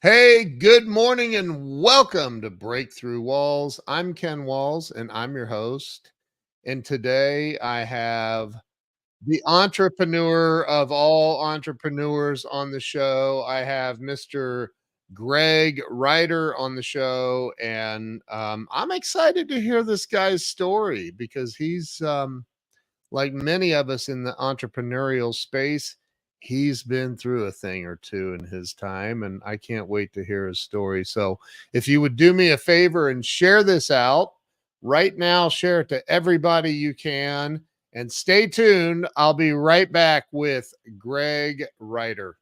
Hey, good morning and welcome to Breakthrough Walls. I'm Ken Walls and I'm your host. And today I have the entrepreneur of all entrepreneurs on the show. I have Mr. Greg Ryder on the show. And I'm excited to hear this guy's story because he's like many of us in the entrepreneurial space, he's been through a thing or two in his time, and I can't wait to hear his story. So, if you would do me a favor and share this out right now, share it to everybody you can, and stay tuned. I'll be right back with Greg Ryder.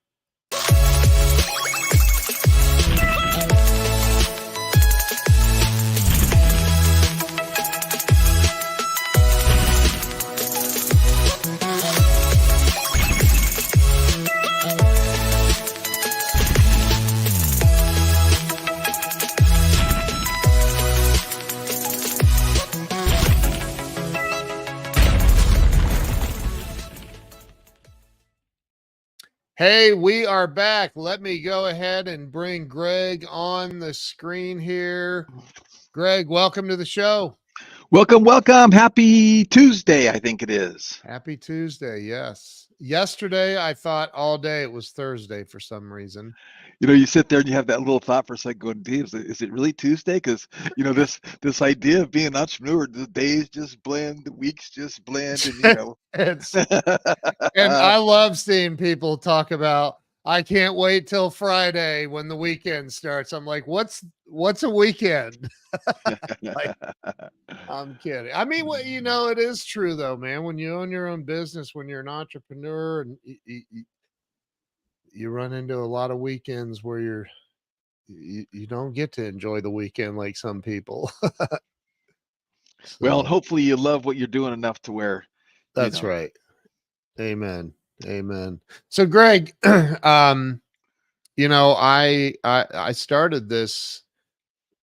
Hey, we are back. Let me go ahead and bring Greg on the screen here. Greg, welcome to the show. Welcome, welcome. Happy Tuesday, I think it is. Happy Tuesday. Yes. Yesterday, I thought all day it was Thursday for some reason. You sit there and you have that little thought for a second going, "Dave, is it really Tuesday?" Because, this idea of being an entrepreneur, the days just blend, the weeks just blend, and. It's and I love seeing people talk about I can't wait till Friday when the weekend starts. I'm like, what's a weekend? Like, I'm kidding. I mean, it is true though, man. When you own your own business, when you're an entrepreneur, and you run into a lot of weekends where you don't get to enjoy the weekend like some people. Well, and So hopefully you love what you're doing enough to where, that's right. Amen. Amen. So Greg, I started this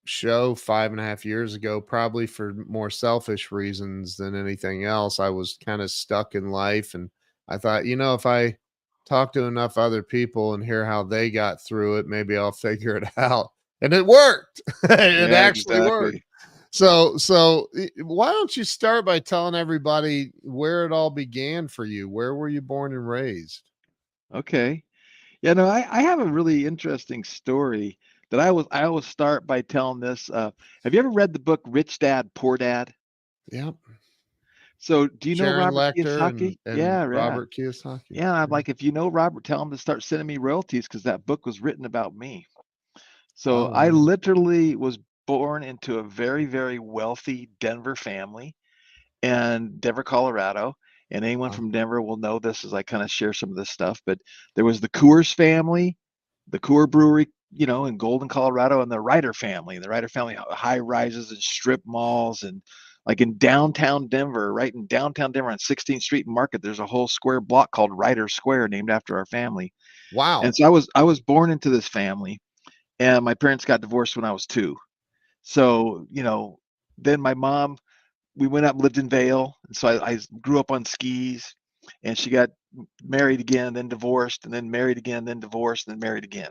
show 5.5 years ago, probably for more selfish reasons than anything else. I was kind of stuck in life, and I thought, if I talk to enough other people and hear how they got through it, maybe I'll figure it out. And it worked. It yeah, actually worked. exactly. So why don't you start by telling everybody where it all began for you? Where were you born and raised? Okay. Yeah, no, I have a really interesting story that I always start by telling this. Have you ever read the book Rich Dad, Poor Dad? Yep. So, do you know Sharon Robert Lecter and Kiyosaki? Yeah, yeah. Robert Kiyosaki. Yeah, I'm Yeah. like, if you know Robert, tell him to start sending me royalties because that book was written about me. So Oh I wow. literally was born into a very, very wealthy Denver family in Denver, Colorado. And anyone Wow. from Denver will know this as I kind of share some of this stuff. But there was the Coors family, the Coors Brewery, in Golden, Colorado, and the Ryder family. And the Ryder family, high rises and strip malls, and like in downtown Denver, right in downtown Denver on 16th Street Market, there's a whole square block called Ryder Square named after our family. And Wow. so I was born into this family, and my parents got divorced when I was 2. So, then my mom, we went up and lived in Vail, and so I grew up on skis, and she got married again, then divorced, and then married again, then divorced, and then married again.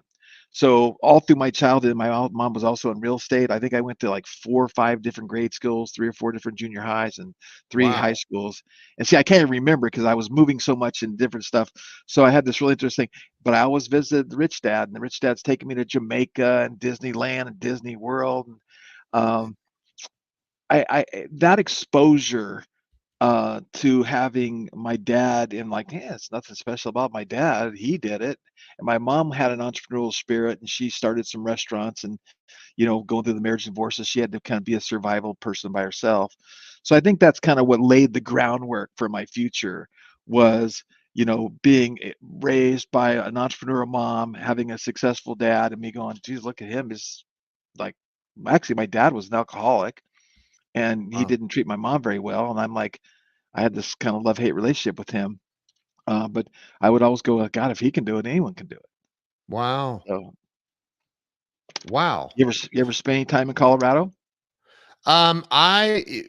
So all through my childhood, my mom was also in real estate. I think I went to like 4 or 5 different grade schools, 3 or 4 different junior highs, and 3 high Wow. schools. And see, I can't even remember because I was moving so much and different stuff. So I had this really interesting. But I always visited the rich dad, and the rich dad's taking me to Jamaica and Disneyland and Disney World. And, um, that exposure to having my dad and like, yeah, it's nothing special about my dad. He did it. And my mom had an entrepreneurial spirit and she started some restaurants and, going through the marriage and divorces, she had to kind of be a survival person by herself. So I think that's kind of what laid the groundwork for my future was, being raised by an entrepreneurial mom, having a successful dad, and me going, geez, look at him. Is like, actually, my dad was an alcoholic and he Wow. didn't treat my mom very well. And I'm like, I had this kind of love-hate relationship with him. But I would always go, God, if he can do it, anyone can do it. Wow. So Wow. you ever spend any time in Colorado? I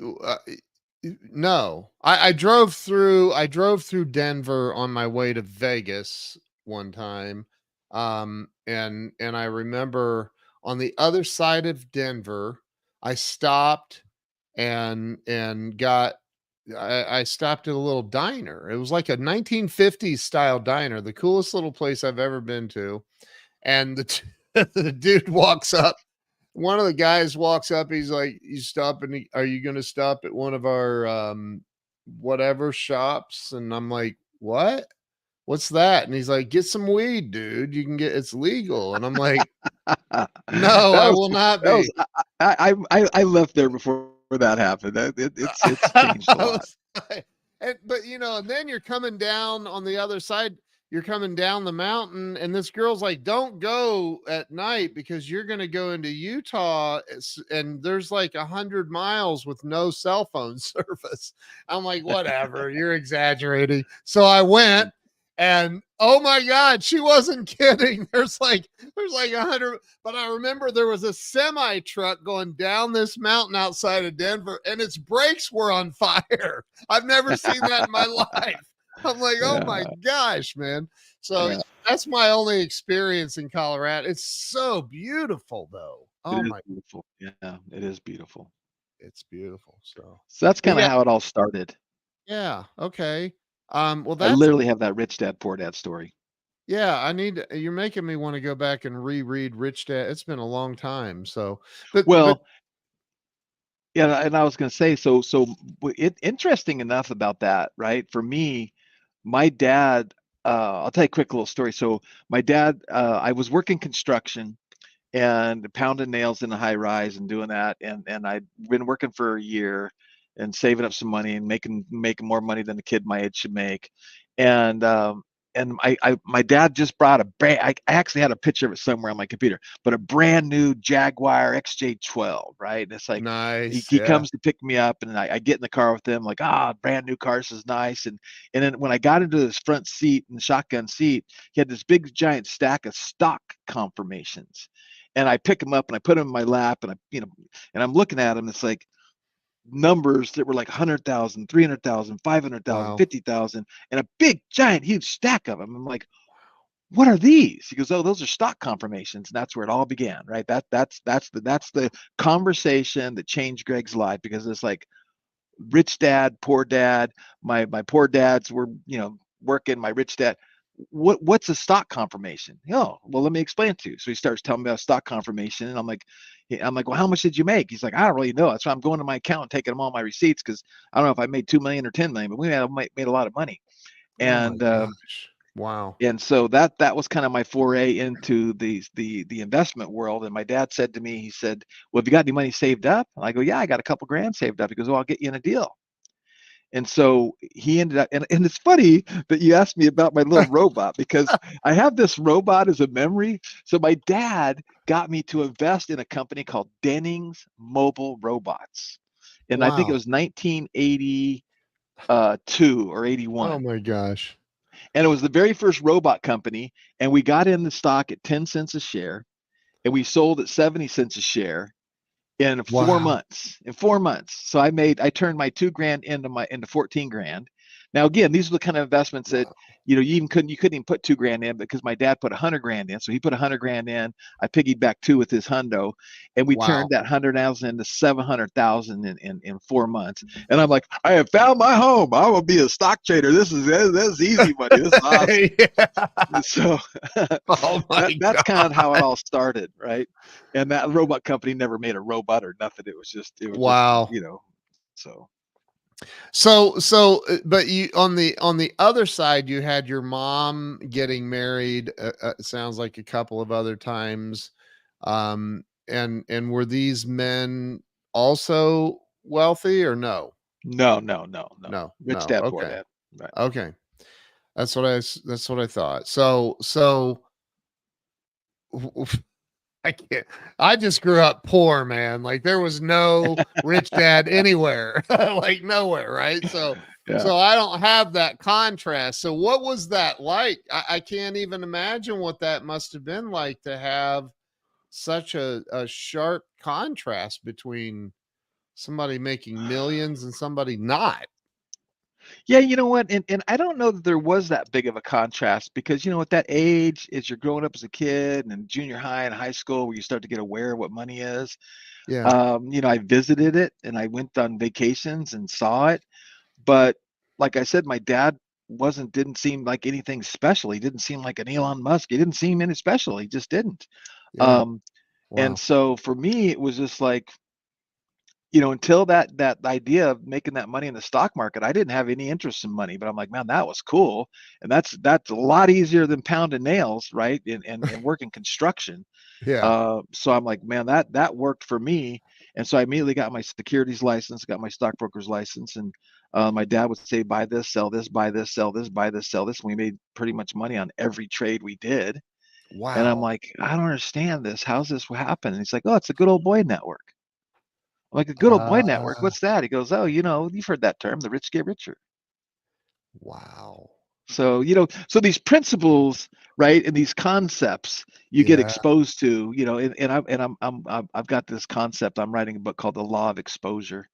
no. I drove through Denver on my way to Vegas one time. And I remember on the other side of Denver, I stopped and got I stopped at a little diner. It was like a 1950s style diner, the coolest little place I've ever been to. And the dude walks up. One of the guys walks up. He's like, "You stopping? Are you going to stop at one of our whatever shops?" And I'm like, "What? What's that?" And he's like, "Get some weed, dude. You can get it's legal." And I'm like, that "No, I was will not that was be." I left there before that happened. It's changed a I lot. was like but, and then you're coming down on the other side, you're coming down the mountain, and this girl's like, "Don't go at night because you're gonna go into Utah, and there's like 100 miles with no cell phone service." I'm like, "Whatever, you're exaggerating." So I went, and oh my God, she wasn't kidding. There's like 100, but I remember there was a semi truck going down this mountain outside of Denver, and its brakes were on fire. I've never seen that in my life. I'm like, oh my Yeah, gosh, man. So yeah, that's my only experience in Colorado. It's so beautiful, though. it Oh is my, beautiful. Yeah, it is beautiful. it's beautiful. So, So that's but kind of yeah, how it all started. yeah, okay. Well, I that's literally have that rich dad poor dad story. yeah. You're making me want to go back and reread Rich Dad. It's been a long time. So, but Well, yeah, and I was going to say, interesting enough about that, right? For me, my dad, I'll tell you a quick little story. So my dad, I was working construction and pounding nails in a high rise and doing that, and I'd been working for a year and saving up some money and making more money than a kid my age should make, and my dad just brought I actually had a picture of it somewhere on my computer, but a brand new Jaguar XJ12, right? And it's like nice. he Yeah. comes to pick me up, and I get in the car with him, like, brand new car, this is nice. And then when I got into this front seat and the shotgun seat, he had this big giant stack of stock confirmations. And I pick them up and I put them in my lap, and and I'm looking at them. It's like numbers that were like 100,000, 300,000, 500,000, Wow. 50,000, and a big giant huge stack of them. I'm like, what are these? He goes, oh, those are stock confirmations. And that's where it all began, right? That's the conversation that changed Greg's life, because it's like rich dad, poor dad. My poor dads were, working. My rich dad. What's a stock confirmation? Oh, well, let me explain to you. So he starts telling me about stock confirmation, and I'm like, well, how much did you make? He's like, I don't really know. That's why I'm going to my account and taking them all my receipts, because I don't know if I made 2 million or 10 million, but we made a lot of money. Oh my And gosh. Wow. and so that was kind of my foray into the investment world. And my dad said to me, he said, well, have you got any money saved up? And I go, yeah, I got a couple grand saved up. He goes, well, I'll get you in a deal. And so he ended up, and it's funny that you asked me about my little robot, because I have this robot as a memory. So my dad got me to invest in a company called Denning's Mobile Robots. And I think it Wow. was 1982 or Oh 81. my gosh. And it was the very first robot company. And we got in the stock at 10 cents a share, and we sold at 70 cents a share in four Wow. months. In 4 months. So I turned my 2 grand into 14 grand. Now, again, these are the kind of investments that, Wow. you couldn't even put 2 grand in, because my dad put 100 grand in. So he put 100 grand in. I piggied back two with his hundo, and we turned Wow. that 100,000 into 700,000 in 4 months. And I'm like, I have found my home. I will be a stock trader. This is easy money. This is awesome. Yeah. So Oh my that's kind of how it god. all started, right? And that robot company never made a robot or nothing. It was just Wow. so But you on the other side, you had your mom getting married. It sounds like a couple of other times. And were these men also wealthy or no? no, no, no, no. No, Rich no. dad, poor Okay. dad. Right. Okay. That's what I thought. So I can't. I just grew up poor, man. Like there was no rich dad anywhere, like nowhere, right? So, Yeah. so I don't have that contrast. So, what was that like? I can't even imagine what that must have been like to have such a sharp contrast between somebody making millions and somebody not. Yeah, you know what? And I don't know that there was that big of a contrast because, at that age, as you're growing up as a kid and in junior high and high school, where you start to get aware of what money is. Yeah. I visited it and I went on vacations and saw it. But like I said, my dad didn't seem like anything special. He didn't seem like an Elon Musk. He didn't seem any special. He just didn't. Yeah. Um, and Wow. so for me, it was just like, until that idea of making that money in the stock market, I didn't have any interest in money. But I'm like, man, that was cool, and that's a lot easier than pounding nails, right? And working construction. Yeah. So I'm like, man, that worked for me. And so I immediately got my securities license, got my stockbroker's license, and my dad would say, buy this, sell this, buy this, sell this, buy this, sell this. And we made pretty much money on every trade we did. And I'm Wow. like, I don't understand this. How's this happen? And he's like, oh, it's a good old boy network. I'm like, a good old boy network. Uh, What's that? He goes, oh, you've heard that term. The rich get richer. wow. So, so these principles, right, and these concepts you get Yeah. exposed to, I've got this concept. I'm writing a book called The Law of Exposure.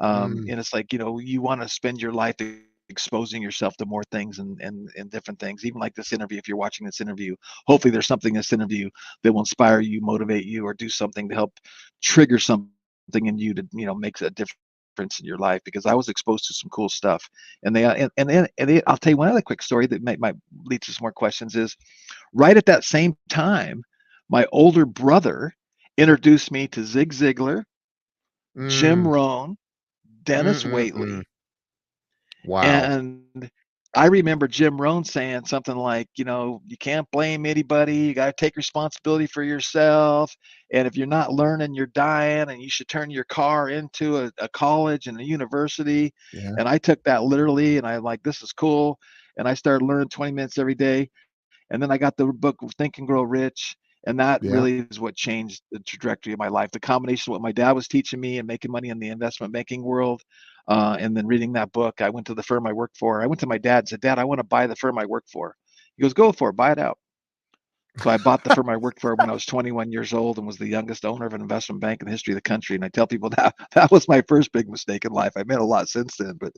Mm, And it's like, you want to spend your life exposing yourself to more things and different things. Even like this interview, if you're watching this interview, hopefully there's something in this interview that will inspire you, motivate you, or do something to help trigger something in you to, make a difference in your life, because I was exposed to some cool stuff. And I'll tell you one other quick story that might lead to some more questions is right at that same time, my older brother introduced me to Zig Ziglar, Jim mm, Rohn, mm, Dennis mm, mm. Waitley. Wow. And I remember Jim Rohn saying something like, you can't blame anybody. You got to take responsibility for yourself. And if you're not learning, you're dying, and you should turn your car into a college and a university. Yeah. And I took that literally, and I'm like, this is cool. And I started learning 20 minutes every day. And then I got the book Think and Grow Rich. And that Yeah. really is what changed the trajectory of my life. The combination of what my dad was teaching me and making money in the investment banking world, and then reading that book. I went to the firm I worked for. I went to my dad and said, Dad, I want to buy the firm I work for. He goes, go for it, buy it out. So I bought the firm I worked for when I was 21 years old and was the youngest owner of an investment bank in the history of the country. And I tell people that was my first big mistake in life. I made a lot since then, but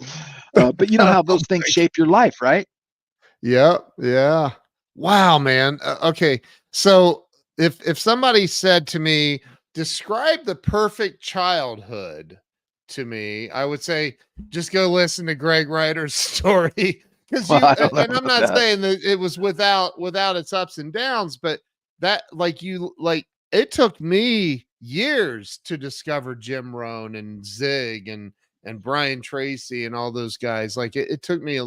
you know how Oh those things my shape your life, right? Yep, yeah. Wow, man. Okay, so if somebody said to me, "Describe the perfect childhood to me," I would say, "Just go listen to Greg Ryder's story." Because Well, you I don't know and I'm about not that. saying that it was without its ups and downs, but that it took me years to discover Jim Rohn and Zig and Brian Tracy and all those guys. Like it took me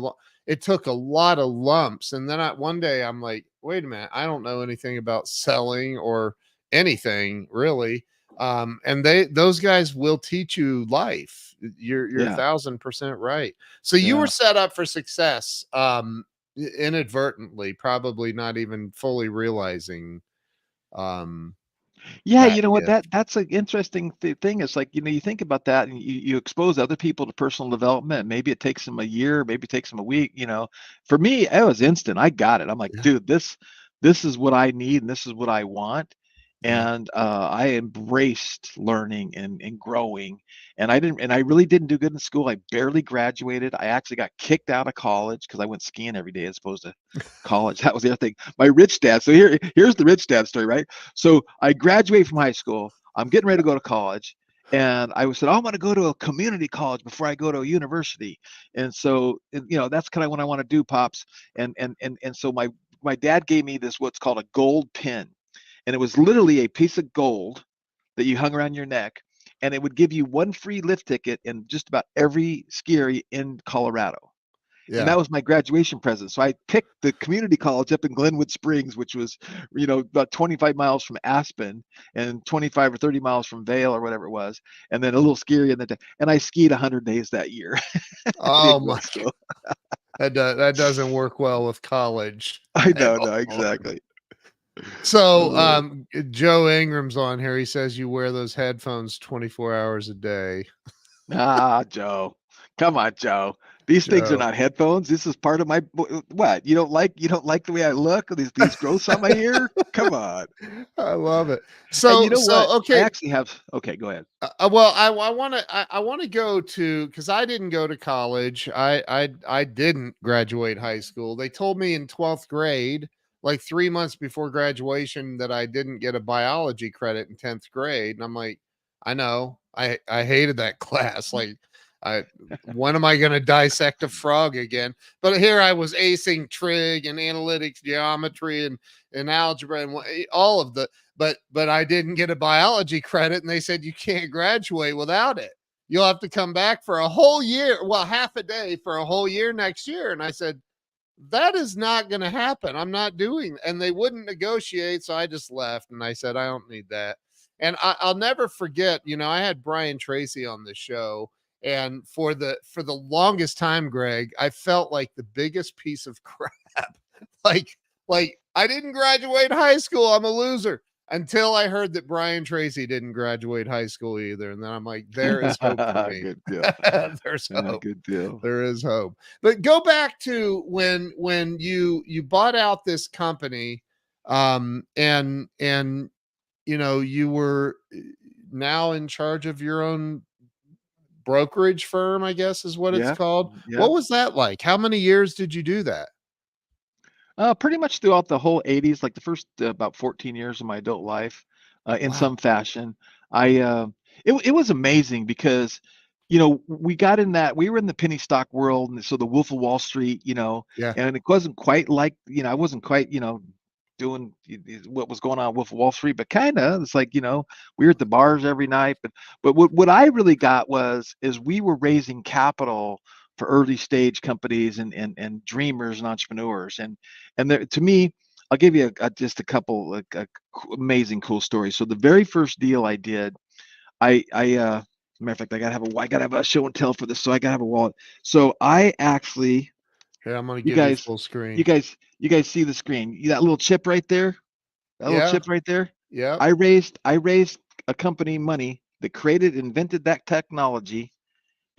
it took a lot of lumps. And then one day I'm like, wait a minute, I don't know anything about selling or anything really. And those guys will teach you life. You're Yeah, 1,000% right. So you were yeah. set up for success, inadvertently, probably not even fully realizing um Yeah, that you know what? gift. That's an interesting thing. It's like, you think about that and you expose other people to personal development. Maybe it takes them a year, maybe it takes them a week, For me, it was instant. I got it. I'm like, Yeah. dude, this is what I need and this is what I want. Yeah. And I embraced learning and growing. And I really didn't do good in school. I barely graduated. I actually got kicked out of college because I went skiing every day as opposed to college. That was the other thing. My rich dad. So here's the rich dad story, right? So I graduate from high school. I'm getting ready to go to college. And I said, oh, I'm going to go to a community college before I go to a university. And so, that's kind of what I want to do, pops. And so my dad gave me this what's called a gold pin, and it was literally a piece of gold that you hung around your neck, and it would give you one free lift ticket in just about every ski area in Colorado. And Yeah. that was my graduation present. So I picked the community college up in Glenwood Springs, which was, about 25 miles from Aspen and 25 or 30 miles from Vail or whatever it was, and then a little ski area. And I skied 100 days that year. I Oh didn't go my to school. that doesn't work well with college I at know, no, all. exactly. So, Uh, Joe Ingram's on here. He says you wear those headphones 24 hours a day. Joe. Come on, Joe. These things are Joe. not headphones. This is part of my what? You don't like the way I look? These growths on my ear? Come on. I love it. And you So know what? I okay. actually have okay, go ahead. Well, I want to go to because I didn't go to college. I didn't graduate high school. They told me in 12th grade, like 3 months before graduation, that I didn't get a biology credit in 10th grade, and I'm like, I know. I hated that class. Like, I when am I going to dissect a frog again? But here I was acing trig and analytics, geometry, and algebra, and all of the but I didn't get a biology credit, and they said you can't graduate without it. You'll have to come back for a whole year, well, half a day for a whole year next year. And I said, that is not going to happen. I'm not doing. And they wouldn't negotiate, so I just left. And I said, I don't need that. And I'll never forget. I had Brian Tracy on the show, and for the longest time, Greg, I felt like the biggest piece of crap. like like I didn't graduate high school. I'm a loser. Until I heard that Brian Tracy didn't graduate high school either. And then I'm like, there is hope for me. Good deal. There's hope. Good deal. There is hope. But go back to when you bought out this company, and you were now in charge of your own brokerage firm, I guess is what it's Yeah. called. Yeah. What was that like? How many years did you do that? Pretty much throughout the whole 80s, like the first about 14 years of my adult life, in Wow. some fashion. I it was amazing because we got in that we were in the penny stock world, and so the Wolf of Wall Street, Yeah. and it wasn't quite like I wasn't quite doing what was going on with Wolf of Wall Street, but kind of it's like we were at the bars every night. But what I really got is we were raising capital for early stage companies and dreamers and entrepreneurs. And there, to me, I'll give you just a couple like amazing cool stories. So the very first deal I did, matter of fact, I gotta have a show and tell for this, so I gotta have a wallet. So I actually, Here, I'm gonna you give you guys, full screen. you guys see the screen? That little chip right there, that little Yeah. chip right there. Yep. I raised a company money that invented that technology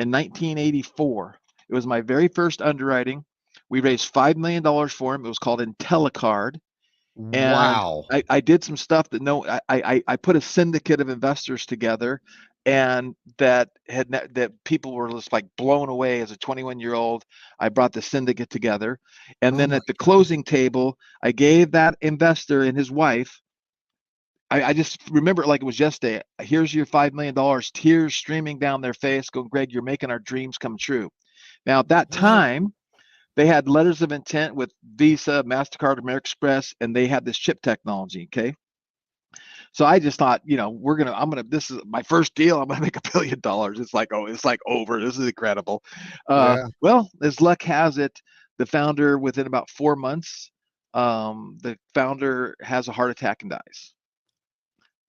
in 1984. It was my very first underwriting. We raised $5 million for him. It was called IntelliCard. And Wow. I did some stuff that I put a syndicate of investors together, and that people were just like blown away as a 21-year-old. I brought the syndicate together, and Oh then my at the God. closing table, I gave that investor and his wife. I just remember it like it was yesterday. Here's your $5 million, tears streaming down their face, going, Greg, you're making our dreams come true. Now, at that What? time, they had letters of intent with Visa, MasterCard, American Express, and they had this chip technology. Okay. So I just thought, this is my first deal. I'm going to make $1 billion. It's like over. This is incredible. Yeah. Well, as luck has it, the founder, within about 4 months, the founder has a heart attack and dies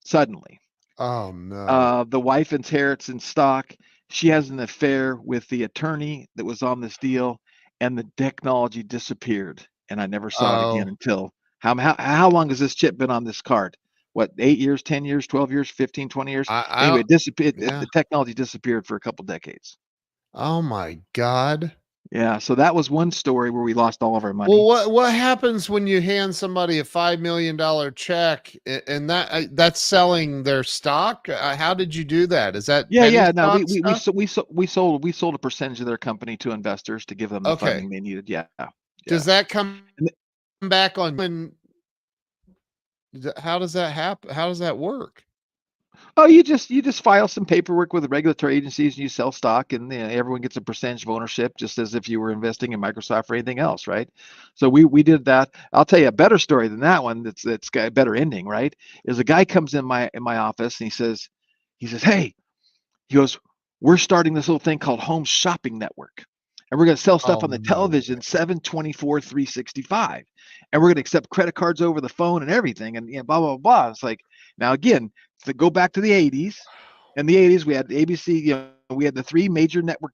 suddenly. Oh no. The wife inherits in stock. She has an affair with the attorney that was on this deal, and the technology disappeared. And I never saw it again Oh, until how long has this chip been on this card? What, 8 years, 10 years, 12 years, 15, 20 years? I Anyway, don't. it disappeared. Yeah. The technology disappeared for a couple decades. Oh my God. Yeah, so that was one story where we lost all of our Well, money. what happens when you hand somebody a $5 million check, and that's selling their stock? How did you do that? Is that Yeah, penny yeah. No, stock stuff? we sold a percentage of their company to investors to give them the Okay. funding they needed. Yeah, Does yeah. that come And back on when? How does that happen? How does that work? Oh, you just file some paperwork with the regulatory agencies, and you sell stock, and everyone gets a percentage of ownership, just as if you were investing in Microsoft or anything else, right? So we did that. I'll tell you a better story than that one. That's got a better ending, right? Is a guy comes in my office, and he says, hey, he goes, we're starting this little thing called Home Shopping Network. And we're going to sell stuff Oh on the no television way. 7/24, 365. And we're going to accept credit cards over the phone and everything. And blah, blah, blah. It's like, now again, to go back to the 80s. In the 80s, we had ABC, we had the three major network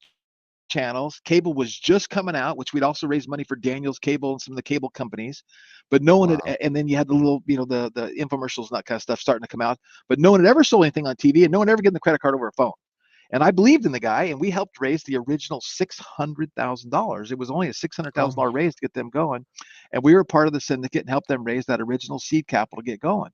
channels. Cable was just coming out, which we'd also raised money for Daniels Cable and some of the cable companies. But no one had, Wow. and then you had the little, the infomercials and that kind of stuff starting to come out. But no one had ever sold anything on TV, and no one ever getting the credit card over a phone. And I believed in the guy, and we helped raise the original $600,000. It was only a Oh my. $600,000 raise to get them going. And we were part of the syndicate and helped them raise that original seed capital to get going.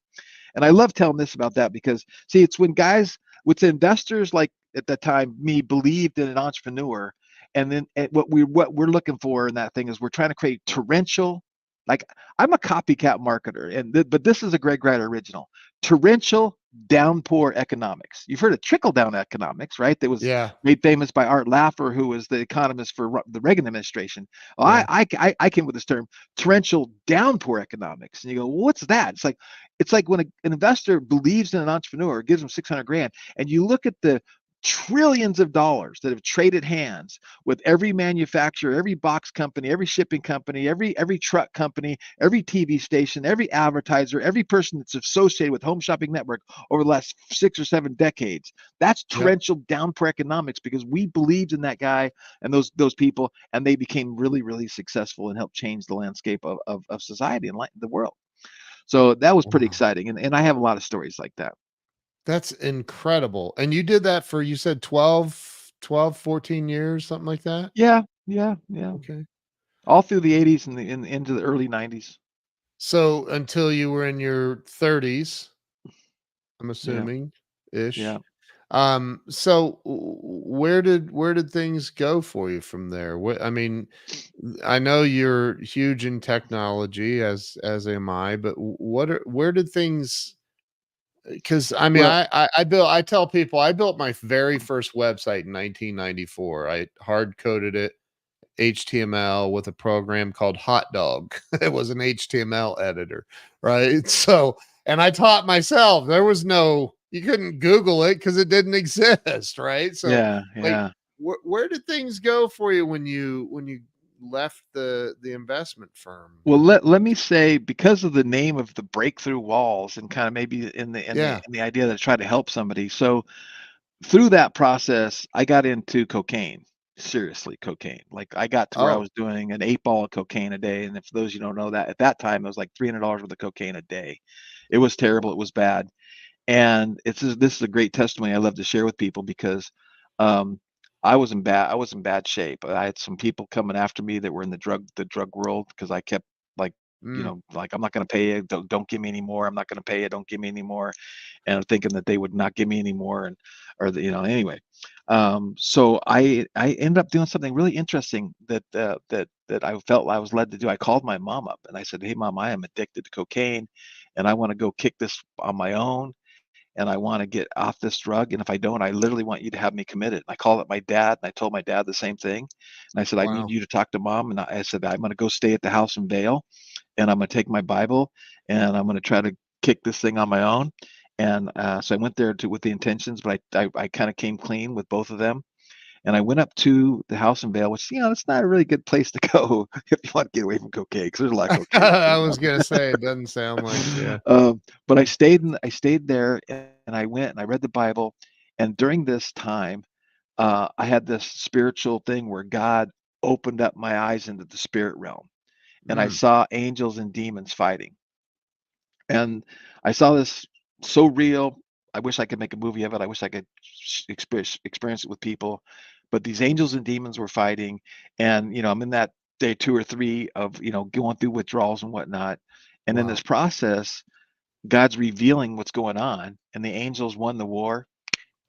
And I love telling this about that because, see, it's when guys, with investors like at that time, me believed in an entrepreneur, and then what we're looking for in that thing is we're trying to create torrential, like I'm a copycat marketer, but this is a Greg Wright original, torrential downpour economics. You've heard of trickle down economics, right? That was Yeah. made famous by Art Laffer, who was the economist for the Reagan administration. Well, Yeah. I came with this term, torrential downpour economics, and you go, well, what's that? It's like when an investor believes in an entrepreneur, gives them 600 grand, and you look at the trillions of dollars that have traded hands with every manufacturer, every box company, every shipping company, every truck company, every TV station, every advertiser, every person that's associated with Home Shopping Network over the last 6 or 7 decades. That's Yep. torrential downpour economics because we believed in that guy and those people, and they became really, really successful and helped change the landscape of society and the world. So that was pretty Wow. exciting. And I have a lot of stories like that. That's incredible. And you did that for, you said 12, 14 years, something like that? Yeah, yeah, yeah. Okay. All through the 80s and into the early 90s. So until you were in your 30s, I'm Yeah, assuming, ish. yeah. So where did things go for you from there? What I mean, I know you're huge in technology, as am I, but where did things, because I mean, Well, I tell people I built my very first website in 1994. I hard coded it HTML with a program called Hot Dog. It was an HTML editor, right? So, and I taught myself. There was no, you couldn't Google it because it didn't exist, right? So, yeah, like, yeah. where did things go for you when you left the investment firm? Well, let me say, because of the name of the breakthrough walls and kind of maybe Yeah. in the idea that I try to help somebody. So through that process, I got into cocaine. Seriously, cocaine. Like I got to where I Oh, was doing an 8 ball of cocaine a day. And if those you don't know that, at that time it was like $300 worth of cocaine a day. It was terrible. It was bad. And this is a great testimony I love to share with people because um, I was in bad shape. I had some people coming after me that were in the drug world because I kept like mm, like I'm not going to pay you. Don't give me any more. I'm not going to pay you. Don't give me any more. And I'm thinking that they would not give me any more, and or anyway. So I ended up doing something really interesting that I felt I was led to do. I called my mom up and I said, "Hey, mom, I am addicted to cocaine, and I want to go kick this on my own, and I want to get off this drug. And if I don't, I literally want you to have me committed." I called up my dad and I told my dad the same thing. And I said, I need wow. you to talk to mom. And I said, I'm going to go stay at the house in Vale, and I'm going to take my Bible, and I'm going to try to kick this thing on my own. And so I went there with the intentions, but I kind of came clean with both of them. And I went up to the house in Vale, which, it's not a really good place to go if you want to get away from cocaine, because there's a lot of cocaine out there I was now. gonna say it doesn't sound like, yeah. But I stayed there, and I went and I read the Bible. And during this time, I had this spiritual thing where God opened up my eyes into the spirit realm, and I Mm, saw angels and demons fighting. And I saw this so real. I wish I could make a movie of it. I wish I could experience it with people. But these angels and demons were fighting, and I'm in that day 2 or 3 of going through withdrawals and whatnot. And in wow. this process, God's revealing what's going on, and the angels won the war,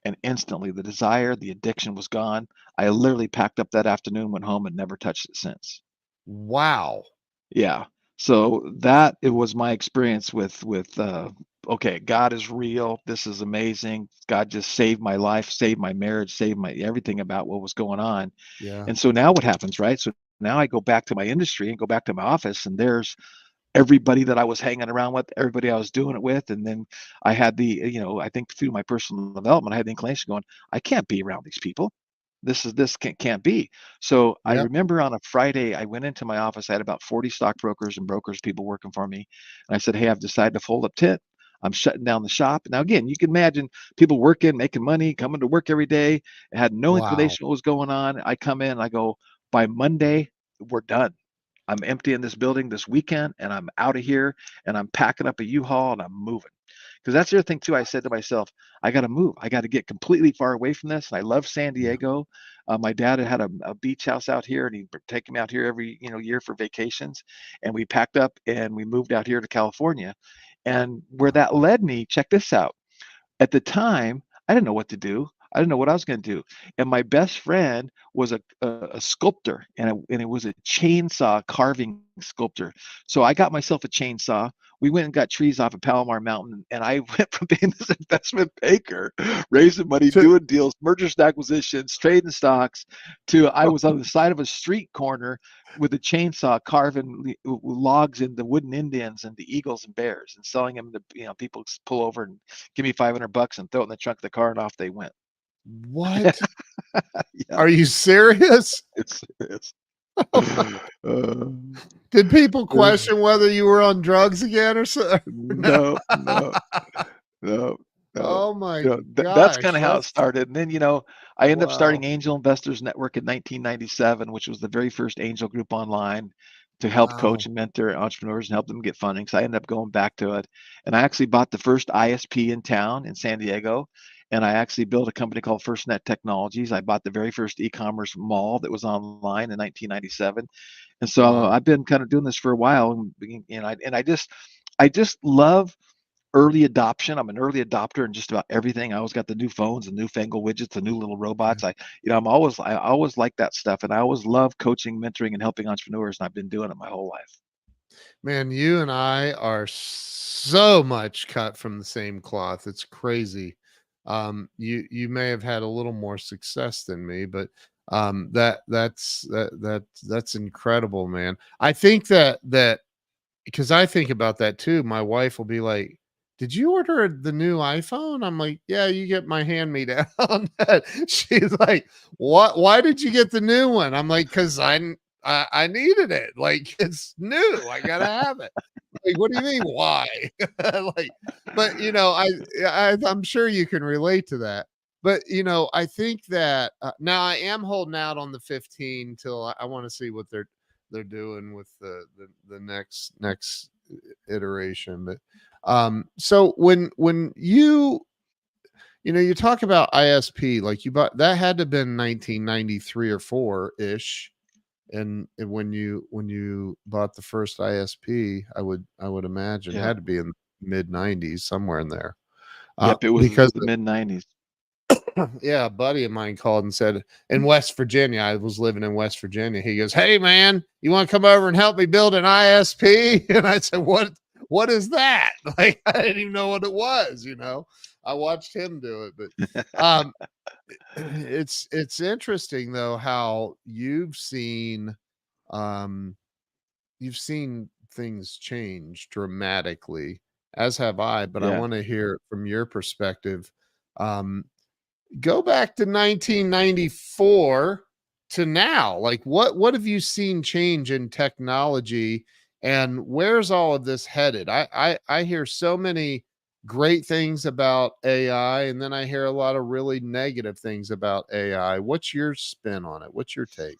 and instantly the desire, the addiction was gone. I literally packed up that afternoon, went home, and never touched it since. Wow. Yeah. So that it was my experience with okay, God is real. This is amazing. God just saved my life, saved my marriage, saved my everything about what was going on. Yeah. And so now what happens, right? So now I go back to my industry and go back to my office, and there's everybody that I was hanging around with, everybody I was doing it with. And then I had I think through my personal development, I had the inclination going, I can't be around these people. This can't be. So I Yep. remember on a Friday, I went into my office. I had about 40 stockbrokers and brokers, people working for me. And I said, hey, I've decided to fold up tent. I'm shutting down the shop. Now, again, you can imagine people working, making money, coming to work every day. I had no Wow. inclination what was going on. I come in, I go, by Monday, we're done. I'm emptying this building this weekend and I'm out of here and I'm packing up a U-Haul and I'm moving. Because that's the other thing too. I said to myself, I got to move. I got to get completely far away from this. And I love San Yeah. Diego. My dad had a beach house out here, and he'd take me out here every year for vacations. And we packed up and we moved out here to California. And where that led me, check this out. At the time, I didn't know what to do. I didn't know what I was going to do. And my best friend was a sculptor, and it was a chainsaw carving sculptor. So I got myself a chainsaw. We went and got trees off of Palomar Mountain, and I went from being this investment banker, raising money, To- doing deals, mergers and acquisitions, trading stocks, to I was on the side of a street corner with a chainsaw carving logs into wooden Indians and the eagles and bears and selling them to people pull over and give me $500 and throw it in the trunk of the car and off they went. what? Yeah, Are you serious? it's serious. Did people Uh, question whether you were on drugs again or so? No. no, no, no, no. Oh my That's gosh, kind of how it that's started. And then, I ended up starting wow. Angel Investors Network in 1997, which was the very first angel group online to help Wow. coach and mentor entrepreneurs and help them get funding. So I ended up going back to it. And I actually bought the first ISP in town in San Diego. And I actually built a company called FirstNet Technologies. I bought the very first e-commerce mall that was online in 1997. And so Wow. I've been kind of doing this for a while, and I just love early adoption. I'm an early adopter in just about everything. I always got the new phones, the newfangled widgets, the new little robots. I always like that stuff, and I always love coaching, mentoring, and helping entrepreneurs. And I've been doing it my whole life. Man, you and I are so much cut from the same cloth. It's crazy. You may have had a little more success than me, but that's incredible, man. I think that because I think about that too. My wife will be like, "Did you order the new iPhone?" I'm like, "Yeah, you get my hand me down." She's like, "What? Why did you get the new one?" I'm like, "Cause I needed it. Like it's new. I gotta have it." Like, what do you mean? Why? Like, but I'm sure you can relate to that. But I think that now I am holding out on the 15 till I want to see what they're doing with the next iteration. But so when you talk about ISP, like you bought that had to have been 1993 or 4 ish. And when you bought the first ISP, I would imagine Yeah. had to be in mid 90s, somewhere in there. Yep. It was Because the mid '90s. yeah, a buddy of mine called and said in West Virginia, I was living in West Virginia. He goes, "Hey man, you want to come over and help me build an ISP?" And I said, What is that?" Like I didn't even know what it was. I watched him do it, but um it's interesting though how um you've seen things change dramatically, as have I, but I Yeah. want to hear it from your perspective. Um Go back to 1994 to now. Like what have you seen change in technology, and where's all of this headed? I hear so many great things about AI, and then I hear a lot of really negative things about AI. What's your spin on it? What's your take?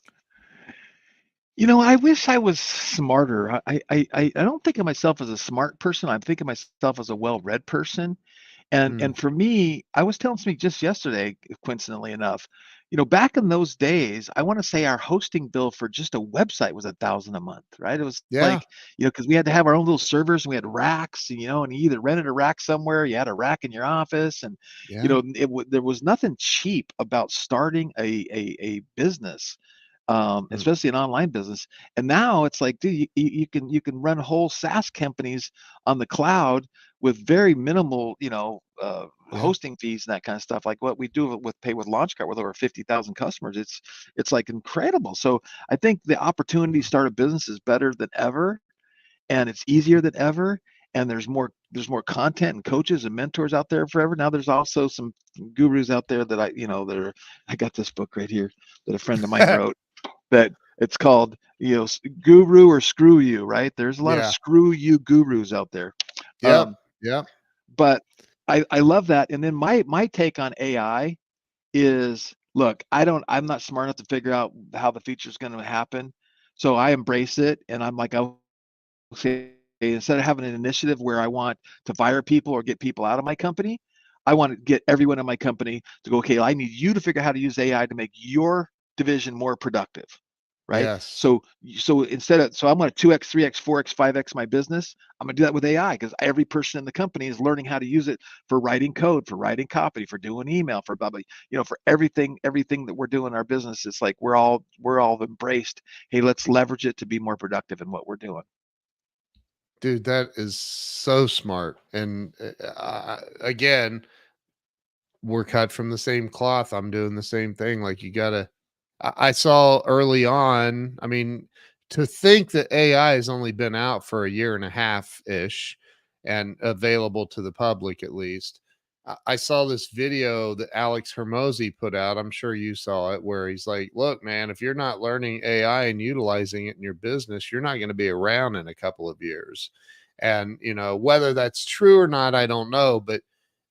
I wish I was smarter. I don't think of myself as a smart person. I think of myself as a well-read person. And Mm, and for me, I was telling somebody just yesterday, coincidentally enough, back in those days, I want to say our hosting bill for just a website was 1,000 a month, right? It was yeah, like, because we had to have our own little servers and we had racks, and you either rented a rack somewhere, you had a rack in your office, and yeah, there was nothing cheap about starting a business, mm, especially an online business. And now it's like, dude, you can run whole SaaS companies on the cloud with very minimal, yeah, hosting fees and that kind of stuff. Like what we do with Pay with Launchcart with over 50,000 customers, it's like incredible. So I think the opportunity to start a business is better than ever, and it's easier than ever. And there's more content and coaches and mentors out there forever. Now there's also some gurus out there that I got this book right here that a friend of mine wrote, that it's called, guru or screw you, right? There's a lot of yeah, screw you gurus out there. yep, Um, yep, but I love that. And then my take on AI is, look, I'm not smart enough to figure out how the future is going to happen. So I embrace it, and I'm like, okay, instead of having an initiative where I want to fire people or get people out of my company, I want to get everyone in my company to go, okay, I need you to figure out how to use AI to make your division more productive, right? Yes. So instead of, so I'm going to 2x, 3x, 4x, 5x my business. I'm going to do that with AI because every person in the company is learning how to use it for writing code, for writing copy, for doing email, for blah, blah, for everything that we're doing in our business. It's like we're all embraced. Hey, let's leverage it to be more productive in what we're doing. Dude, that is so smart. And again, we're cut from the same cloth. I'm doing the same thing. Like you gotta I saw early on, I mean, to think that AI has only been out for a year and a half ish and available to the public at least. I saw this video that Alex Hermosi put out. I'm sure you saw it, where he's like, look, man, if you're not learning AI and utilizing it in your business, you're not going to be around in a couple of years. And, whether that's true or not, I don't know, but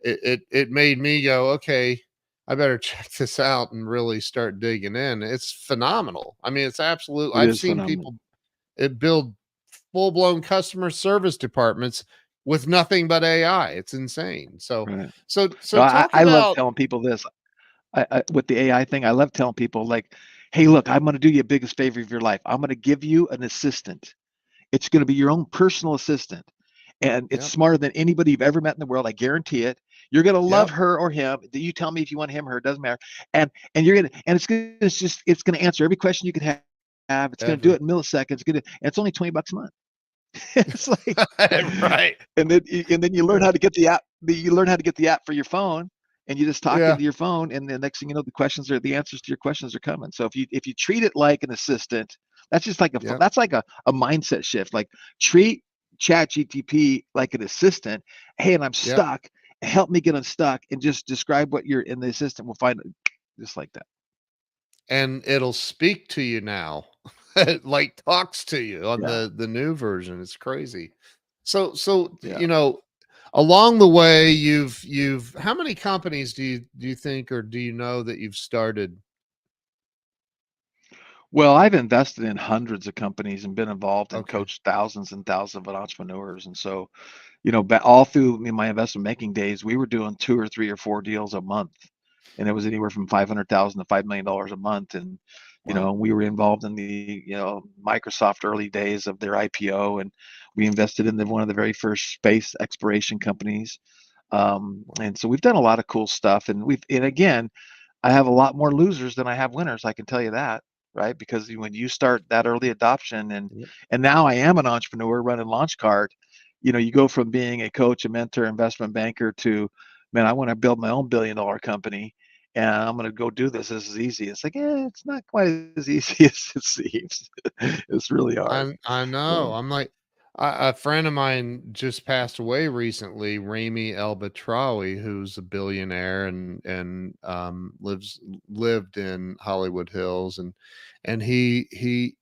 it made me go, okay, I better check this out and really start digging in. It's phenomenal. I mean, it's absolute. It I've is seen phenomenal. people build full blown customer service departments with nothing but AI. It's insane. So, Right. so No, I, talk I love about telling people this. With the AI thing, I love telling people like, hey, look, I'm going to do you a biggest favor of your life. I'm going to give you an assistant. It's going to be your own personal assistant. And it's yep, smarter than anybody you've ever met in the world. I guarantee it. You're going to love yep, her or him. You tell me if you want him or her, it doesn't matter. And you're going to, and it's going to answer every question you could have. It's going to do ever. it in milliseconds. And it's only $20 a month. It's like, Right. and then you learn how to get the app. You learn how to get the app for your phone, and you just talk Yeah. into your phone, and the next thing you know, the answers to your questions are coming. So if you treat it like an assistant, that's just like Yep. that's like a mindset shift. Like treat Chat GTP like an assistant. Hey, and I'm Yep. stuck. Help me get unstuck, and just describe what you're in the assistant. Will find it just like that. And it'll speak to you now. It like talks to you on Yeah, the new version. It's crazy. So yeah. along the way you've how many companies do you think or do you know that you've started? Well, I've invested in hundreds of companies and been involved and Okay. coached thousands and thousands of entrepreneurs, and so but all through my investment banking days, we were doing 2 or 3 or 4 deals a month, and it was anywhere from 500,000 to $5 million a month. And Wow. we were involved in the Microsoft early days of their IPO, and we invested in one of the very first space exploration companies. Wow. And so we've done a lot of cool stuff, and again, I have a lot more losers than I have winners. I can tell you that, right? Because when you start that early adoption, and Yep. now I am an entrepreneur running LaunchCart. You go from being a coach, a mentor, investment banker to, man, I want to build my own billion-dollar company, and I'm going to go do this. This is easy. It's like, it's not quite as easy as it seems. It's really hard. I know. So, I'm like a friend of mine just passed away recently, Rami El Batrawi, who's a billionaire and lived in Hollywood Hills and he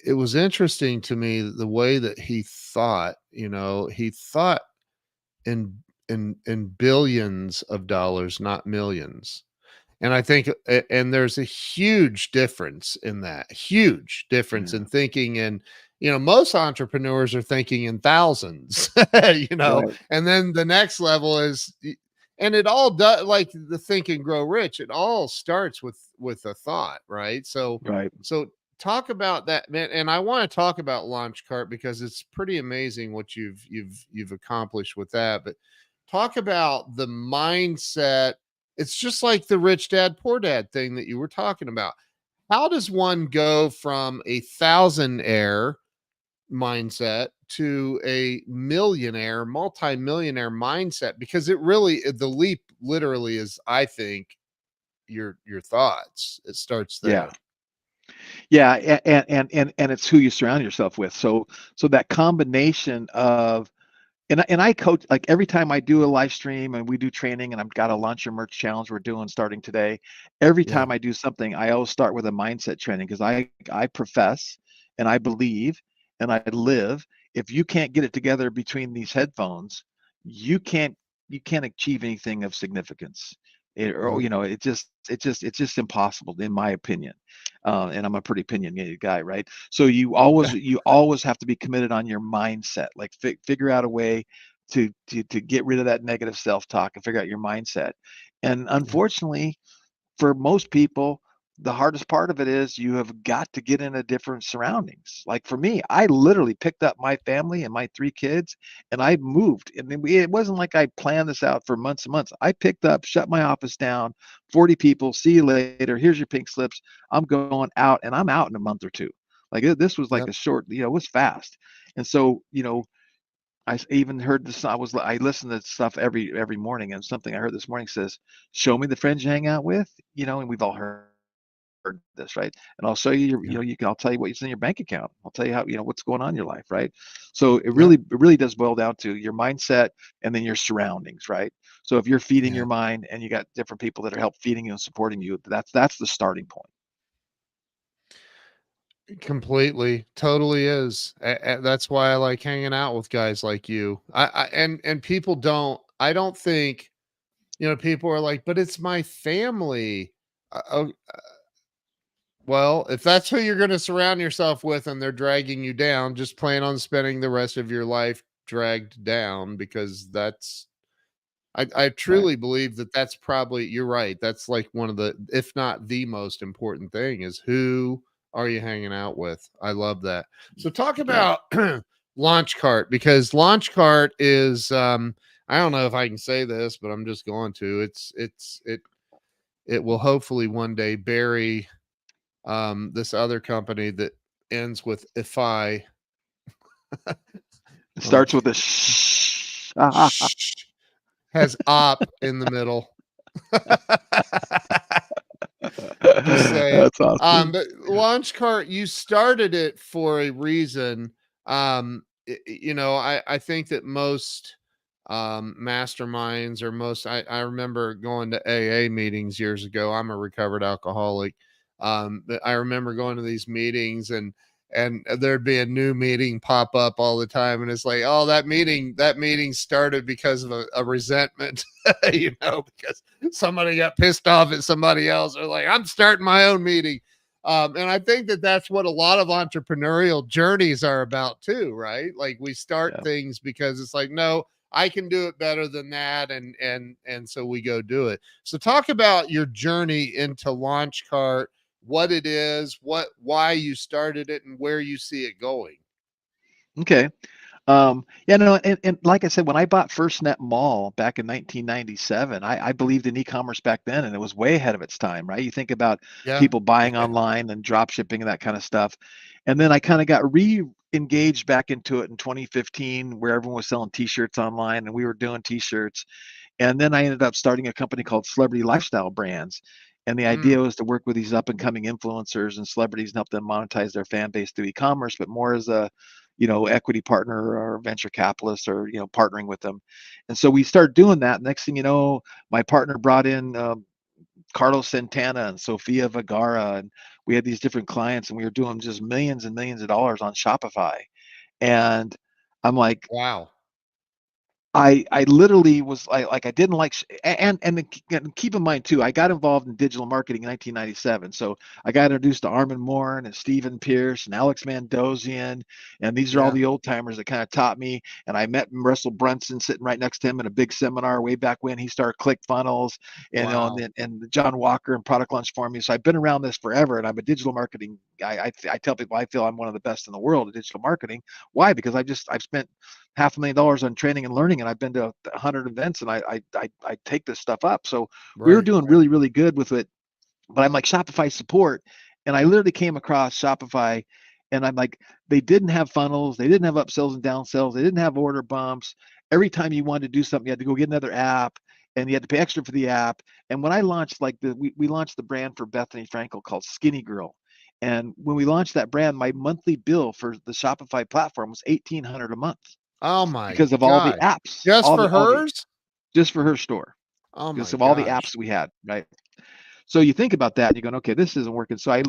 it was interesting to me the way that he thought, he thought in billions of dollars, not millions. And I think and there's a huge difference in that, huge difference in yeah, thinking in, most entrepreneurs are thinking in thousands, right, and then the next level is and it all does like the Think and Grow Rich, it all starts with a thought, right? So right. so talk about that, man. And I want to talk about Launch Cart because it's pretty amazing what you've accomplished with that. But talk about the mindset. It's just like the rich dad, poor dad thing that you were talking about. How does one go from a thousandaire mindset to a millionaire, multimillionaire mindset? Because the leap literally is, I think, your thoughts. It starts Yeah. there. Yeah, and it's who you surround yourself with. So that combination of, and I coach, like, every time I do a live stream and we do training, and I've got a launch your merch challenge we're doing starting today. Every Yeah. time I do something, I always start with a mindset training because I profess and I believe and I live. If you can't get it together between these headphones, you can't you can't achieve anything of significance. Or, it's just impossible in my opinion. And I'm a pretty opinionated guy, right? So you always have to be committed on your mindset. Like figure out a way to get rid of that negative self-talk and figure out your mindset. And Yeah. unfortunately, for most people, the hardest part of it is you have got to get into different surroundings. Like for me, I literally picked up my family and my 3 kids and I moved. And it wasn't like I planned this out for months and months. I picked up, shut my office down, 40 people, see you later. Here's your pink slips. I'm going out and I'm out in a month or two. Like this was like a Yep. short, it was fast. And so, even heard this. I listen to stuff every morning, and something I heard this morning says, "Show me the friends you hang out with," and we've all heard this, right? And I'll show you I'll tell you what you in your bank account. I'll tell you how, what's going on in your life, right? So it Yep. really does boil down to your mindset and then your surroundings, right? So if you're feeding Yeah. your mind and you got different people that are help feeding you and supporting you, that's the starting point. Completely, totally is. That's why I like hanging out with guys like you. And people don't. I don't think people are like, but it's my family. Oh, well, if that's who you're going to surround yourself with, and they're dragging you down, just plan on spending the rest of your life dragged down because that's. I Right. truly believe that that's probably you're right. That's like one of the, if not the most important thing is who are you hanging out with? I love that. So talk Yeah. about Launch Cart because Launch Cart is I don't know if I can say this, but I'm just going to. It will hopefully one day bury this other company that ends with if I It well, starts with a shh. has op in the middle. Just saying. That's awesome. But Launch Cart, you started it for a reason. I think that most masterminds or most I remember going to AA meetings years ago. I'm a recovered alcoholic. But I remember going to these meetings and there'd be a new meeting pop up all the time and it's like, oh, that meeting started because of a resentment, because somebody got pissed off at somebody else or like I'm starting my own meeting. And I think that that's what a lot of entrepreneurial journeys are about too, right? Like we start Yeah. things because it's like, no, I can do it better than that, and so we go do it. So talk about your journey into Launch Cart, what it is, why you started it, and where you see it going. Okay. Yeah, no, and like I said, when I bought FirstNet Mall back in 1997, I believed in e-commerce back then, and it was way ahead of its time, right? You think about Yeah, people buying yeah, online and drop shipping and that kind of stuff. And then I kind of got re-engaged back into it in 2015, where everyone was selling t-shirts online and we were doing t-shirts. And then I ended up starting a company called Celebrity Lifestyle Brands. And the idea mm, was to work with these up and coming influencers and celebrities and help them monetize their fan base through e-commerce, but more as a, equity partner or venture capitalist or, partnering with them. And so we started doing that. Next thing you know, my partner brought in Carlos Santana and Sofia Vergara, and we had these different clients and we were doing just millions and millions of dollars on Shopify. And I'm like, wow, I literally was like I didn't like and keep in mind too, I got involved in digital marketing in 1997. So I got introduced to Armin Morin and Stephen Pierce and Alex Mandossian, and these are all yeah, the old timers that kind of taught me. And I met Russell Brunson sitting right next to him in a big seminar way back when he started ClickFunnels, and wow, and John Walker and Product Launch for me. So I've been around this forever, and I'm a digital marketing guy. I tell people I feel I'm one of the best in the world at digital marketing. Why? Because I've spent $500,000 on training and learning, and I've been to 100 events, and I take this stuff up. So we were right, doing really really good with it, but I'm like Shopify support, and I literally came across Shopify, and I'm like, they didn't have funnels, they didn't have upsells and downsells, they didn't have order bumps. Every time you wanted to do something, you had to go get another app, and you had to pay extra for the app. And when I launched, like we launched the brand for Bethany Frankel called Skinny Girl. And when we launched that brand, my monthly bill for the Shopify platform was 1,800 a month oh my because of all the gosh, apps, just all for the hers, just for her store, oh because my of all the gosh, apps we had, right? So you think about that, and you're going, okay, this isn't working. So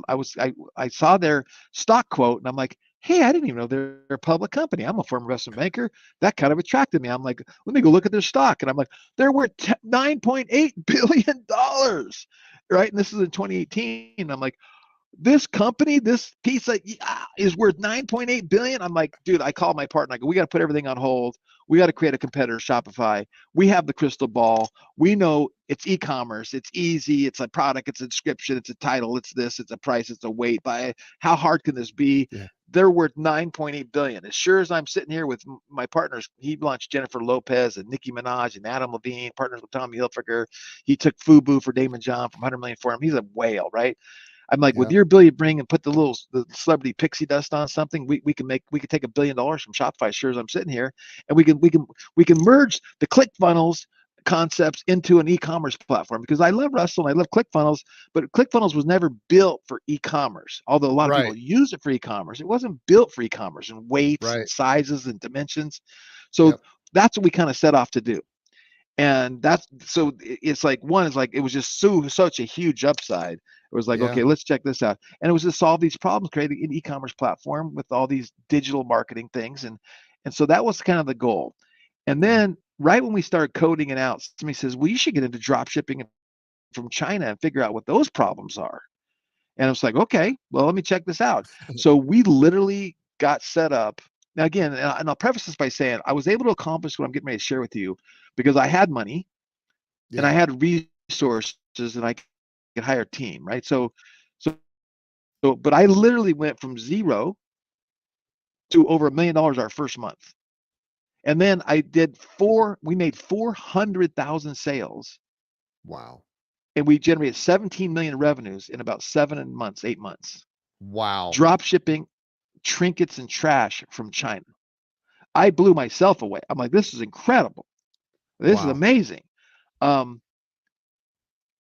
I saw their stock quote, and I'm like, hey, I didn't even know they're a public company. I'm a former investment banker. That kind of attracted me. I'm like, let me go look at their stock. And I'm like, they're worth $9.8 billion, right? And this is in 2018. I'm like, this company, this piece of, is worth 9.8 billion. I'm like, dude, I call my partner. I go, we got to put everything on hold. We got to create a competitor, Shopify. We have the crystal ball. We know it's e-commerce. It's easy. It's a product. It's a description. It's a title. It's this. It's a price. It's a weight. By how hard can this be? Yeah. They're worth 9.8 billion. As sure as I'm sitting here with my partners, he launched Jennifer Lopez and Nicki Minaj and Adam Levine, partners with Tommy Hilfiger. He took Fubu for Damon John from 100 million for him. He's a whale, right? I'm like, with Yeah. your ability to bring and put the celebrity pixie dust on something, we can take $1 billion from Shopify. Sure as I'm sitting here, and we can merge the ClickFunnels concepts into an e-commerce platform, because I love Russell and I love ClickFunnels, but ClickFunnels was never built for e-commerce. Although a lot of people Right. use it for e-commerce, it wasn't built for e-commerce and weights and Right. sizes and dimensions. So Yep. that's what we kind of set off to do. And that's so it's like, one is like, it was just such a huge upside. It was like, Yeah. okay, let's check this out. And it was to solve these problems, creating an e-commerce platform with all these digital marketing things. And so that was kind of the goal. And Yeah. then right when we started coding it out, somebody says, well, you should get into drop shipping from China and figure out what those problems are. And I was like, okay, well, let me check this out. So we literally got set up. Now, again, and I'll preface this by saying I was able to accomplish what I'm getting ready to share with you because I had money and I Yeah. had resources and I could hire a team, right? So, but I literally went from zero to over $1 million our first month. And then we made 400,000 sales Wow. and we generated 17 million revenues in about 7 months, 8 months, Wow. drop shipping trinkets and trash from China. I blew myself away. I'm like, this is incredible. This is Wow. amazing. Um,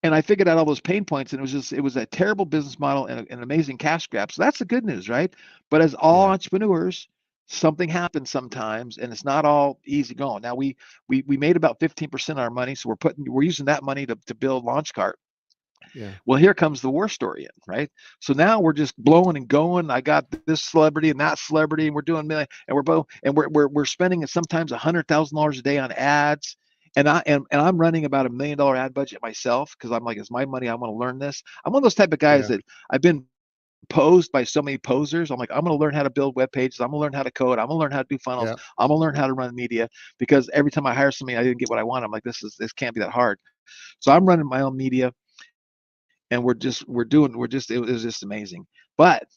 and I figured out all those pain points, and it was a terrible business model and an amazing cash grab. So that's the good news, right? But as all Yeah. entrepreneurs, something happens sometimes, and it's not all easy going. Now we made about 15% of our money, so we're using that money to build Launchcart. Yeah. Well, here comes the war story in, right? So now we're just blowing and going. I got this celebrity and that celebrity, and we're doing million, and we're both, and we're spending sometimes $100,000 a day on ads. And I'm running about $1 million ad budget myself because I'm like, it's my money. I want to learn this. I'm one of those type of guys Yeah. that I've been posed by so many posers. I'm like, I'm going to learn how to build web pages. I'm going to learn how to code. I'm going to learn how to do funnels. Yeah. I'm going to learn how to run media, because every time I hire somebody, I didn't get what I want. I'm like, this can't be that hard. So I'm running my own media, and it was just amazing. But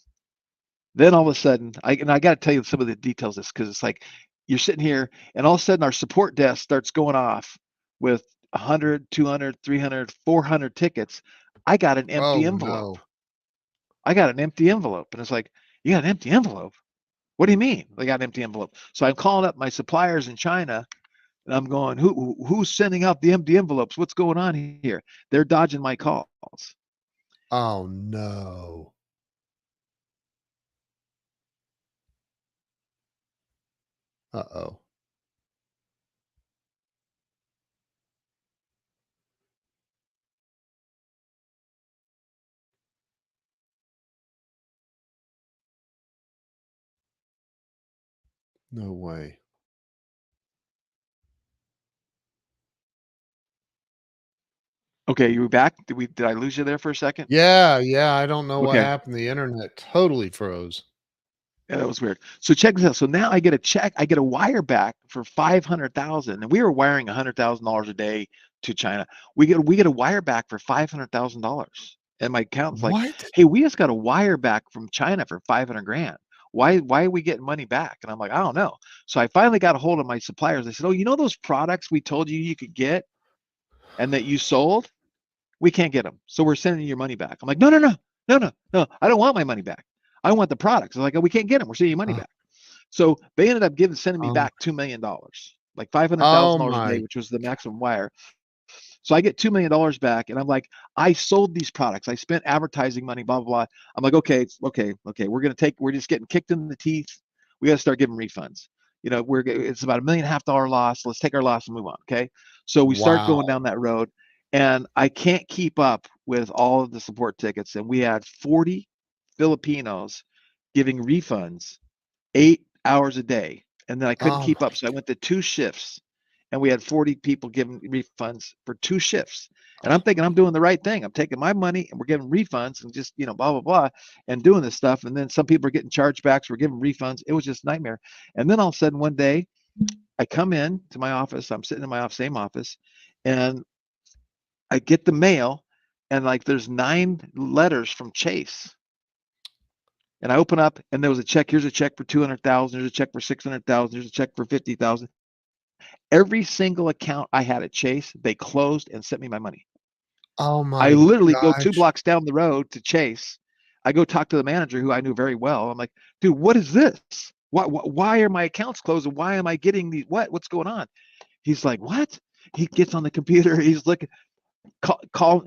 then all of a sudden, I got to tell you some of the details of this, because it's like you're sitting here and all of a sudden our support desk starts going off with 100, 200, 300, 400 tickets. I got an empty Oh envelope. no. I got an empty envelope. And it's like, you got an empty envelope? What do you mean? I got an empty envelope. So I'm calling up my suppliers in China and I'm going, who's sending out the empty envelopes? What's going on here? They're dodging my calls. Oh no. Uh-oh. No way. Okay, you back? Did I lose you there for a second? Yeah, yeah, I don't know what Okay. happened. The internet totally froze. Yeah, that was weird. So check this out. So now I get a wire back for 500,000, and we were wiring $100,000 a day to China. We get a wire back for $500,000, and my accountant's like, What? "Hey, we just got a wire back from China for 500 grand. Why are we getting money back?" And I'm like, "I don't know." So I finally got a hold of my suppliers. They said, "Oh, you know those products we told you could get and that you sold? We can't get them, so we're sending your money back." I'm like, "No, no, no, no, no, no. I don't want my money back. I want the products." They're like, "Oh, we can't get them. We're sending you money Oh, back." So they ended up sending me um, back $2 million, like five hundred oh thousand dollars a day, my which was the maximum wire. So I get $2 million back, and I'm like, I sold these products. I spent advertising money, blah blah blah. I'm like, okay, okay. We're just getting kicked in the teeth. We got to start giving refunds. It's about $1.5 million loss. Let's take our loss and move on. Okay. So we start wow. going down that road, and I can't keep up with all of the support tickets, and we had 40 Filipinos giving refunds 8 hours a day, and then I couldn't Oh keep my up, so I went to 2 shifts, and we had 40 people giving refunds for 2 shifts. And I'm thinking I'm doing the right thing. I'm taking my money and we're giving refunds and just, blah, blah, blah, and doing this stuff. And then some people are getting chargebacks. We're giving refunds. It was just nightmare. And then all of a sudden one day I come in to my office. I'm sitting in my same office, and I get the mail, and like there's 9 letters from Chase. And I open up, and there was a check. Here's a check for 200,000. There's a check for 600,000. There's a check for 50,000. Every single account I had at Chase, they closed and sent me my money. oh I my literally go 2 gosh. blocks down the road to Chase. I go talk to the manager who I knew very well. I'm like, dude, what is this? Why are my accounts closed? And why am I getting these? What's going on? He's like, what? He gets on the computer. He's looking, call.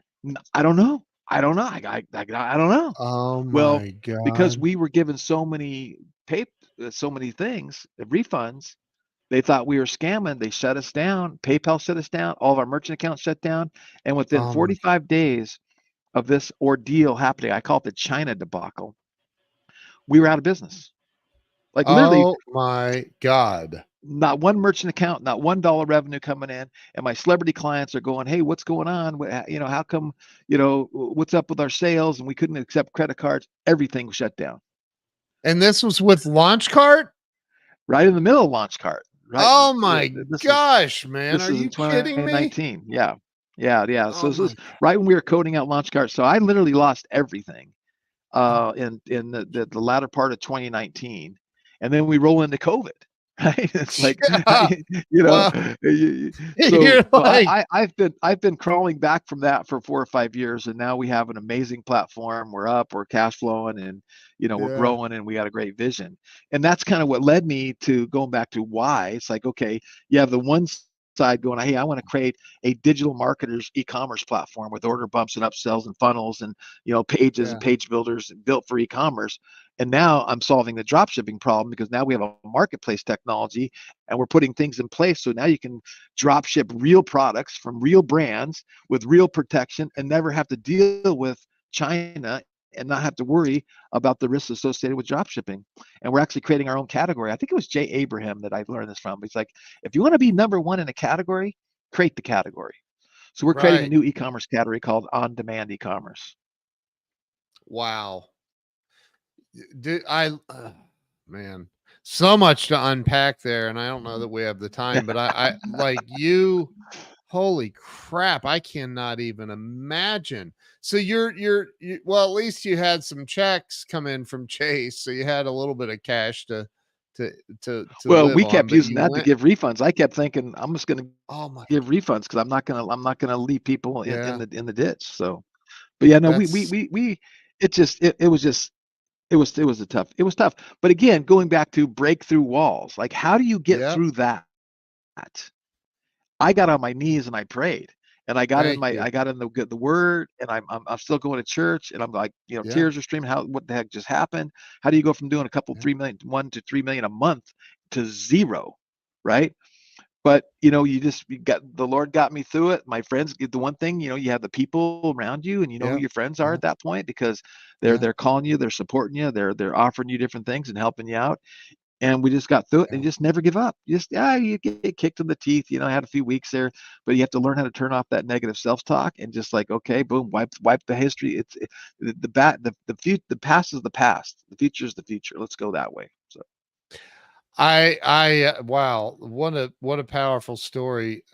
I don't know. I don't know. Oh Well, my because God. we were given so many so many things, refunds, they thought we were scamming. They shut us down. PayPal shut us down. All of our merchant accounts shut down. And within Oh my 45 days of this ordeal happening, I call it the China debacle, we were out of business. Like literally, oh my God. not one merchant account, not $1 revenue coming in. And my celebrity clients are going, hey, what's going on? How come, what's up with our sales? And we couldn't accept credit cards. Everything was shut down. And this was with Launch Cart? Right in the middle of launch cart. Right. Oh my This is gosh, man. This Are is in you kidding me? 2019. Yeah. Yeah, yeah. So Oh this is my right when we were coding out launch cards. So I literally lost everything God. in the latter part of 2019. And then we roll into COVID, right? It's like Yeah. Well, so you're like, I've been crawling back from that for 4 or 5 years, and now we have an amazing platform. We're up, we're cash flowing, and we're yeah, growing, and we got a great vision. And that's kind of what led me to going back to why. It's like, okay, you have the one side going, hey, I want to create a digital marketers e-commerce platform with order bumps and upsells and funnels and pages and yeah, page builders built for e-commerce. And now I'm solving the drop shipping problem because now we have a marketplace technology and we're putting things in place. So now you can drop ship real products from real brands with real protection and never have to deal with China and not have to worry about the risks associated with drop shipping. And we're actually creating our own category. I think it was Jay Abraham that I learned this from. He's like, if you want to be number one in a category, create the category. So we're creating a right. new e-commerce category called on-demand e-commerce. Wow. Did I, man, so much to unpack there. And I don't know that we have the time, but I like you. Holy crap, I cannot even imagine. So well, at least you had some checks come in from Chase, so you had a little bit of cash to to Well, live we on, kept but using you that to went, give refunds. I kept thinking I'm just going to oh my, give refunds because I'm not gonna leave people yeah, in the ditch. So, but yeah, no, that's it just it was just it was tough. But again, going back to breakthrough walls, like how do you get yep. through that? I got on my knees and I prayed. And Thank you. I got in the word, and I'm still going to church, and I'm like, Yeah, tears are streaming. What the heck just happened? How do you go from doing a couple yeah, 3 million, 1 to 3 million a month to zero, right? But you got the Lord got me through it. My friends, the one thing, you have the people around you, and you know who yeah, your friends are yeah, at that point because yeah, they're calling you, they're supporting you, they're offering you different things and helping you out. And we just got through it, and yeah. you just never give up. You get kicked in the teeth. I had a few weeks there, but you have to learn how to turn off that negative self-talk and just like, okay, boom, wipe the history. The past is the past. The future is the future. Let's go that way. So Wow, what a powerful story.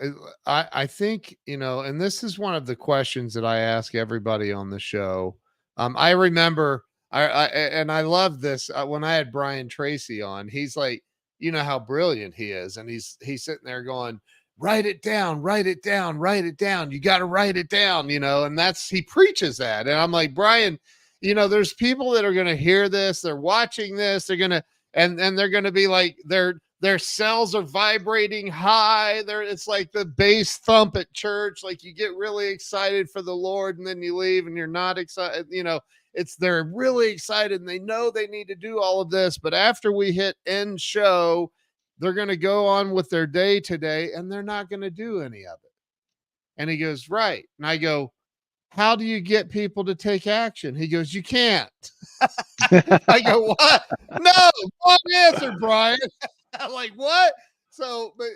I think, and this is one of the questions that I ask everybody on the show. I remember, and I love this when I had Brian Tracy on. He's like, you know how brilliant he is, and he's sitting there going, write it down, write it down, write it down. You got to write it down, and that's he preaches that, and I'm like, Brian, there's people that are going to hear this, they're watching this, they're going to and they're going to be like their cells are vibrating high. It's like the bass thump at church, like you get really excited for the Lord and then you leave and you're not excited. They're really excited and they know they need to do all of this, but after we hit end show, they're going to go on with their day today and they're not going to do any of it. And he goes, right. And I go, how do you get people to take action? He goes, you can't. I go, what? No, wrong answer, Brian. I'm like, what? So, but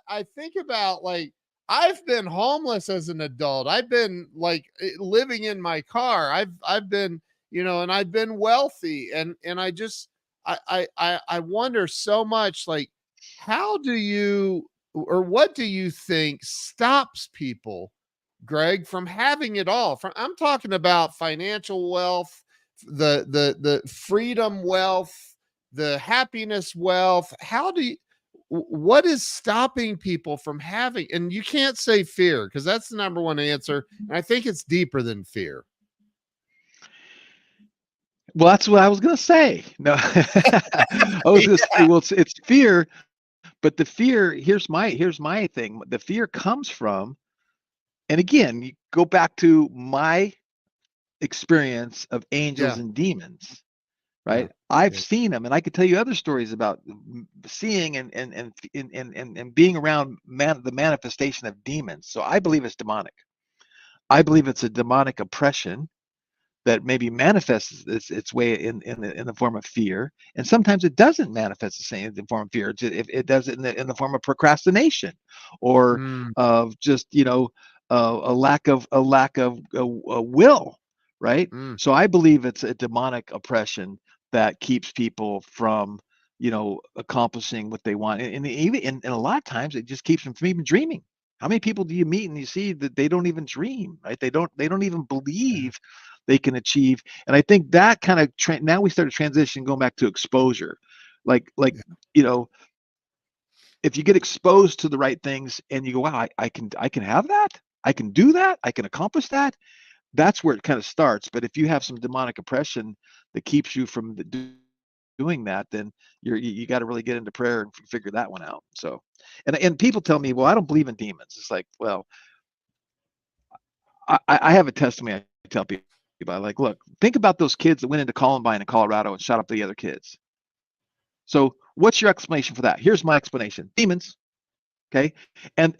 I think about, like, I've been homeless as an adult. I've been like living in my car. I've been, and I've been wealthy, and I just I wonder so much, like, how do you, or what do you think stops people, Greg, from having it all? From, I'm talking about financial wealth, the freedom wealth, the happiness wealth. How do you, what is stopping people from having, and you can't say fear, because that's the number one answer, and I think it's deeper than fear. Well, that's what I was going to say. No, I was going to say, Yeah. well, it's fear, but the fear, here's my thing. The fear comes from, and again, you go back to my experience of angels Yeah. and demons, Yeah. right? I've Yeah. seen them, and I could tell you other stories about seeing and being around the manifestation of demons. So I believe it's demonic. I believe it's a demonic oppression that maybe manifests its way in the form of fear, and sometimes it doesn't manifest the same in the form of fear. It does it in the form of procrastination, or Mm, of just a lack of will, right? mm, So I believe it's a demonic oppression that keeps people from accomplishing what they want, and even and a lot of times it just keeps them from even dreaming. How many people do you meet and you see that they don't even dream, right? They don't even yeah. believe they can achieve. And I think that kind of now we start a transition going back to exposure. Like Yeah. you know, if you get exposed to the right things and you go, wow, I can have that, I can do that, I can accomplish that. That's where it kind of starts. But if you have some demonic oppression that keeps you from doing that, then you got to really get into prayer and figure that one out. So, and people tell me, well, I don't believe in demons. It's like, well, I have a testimony I tell people. I like, look, think about those kids that went into Columbine in Colorado and shot up the other kids. So, what's your explanation for that? Here's my explanation: demons. Okay, and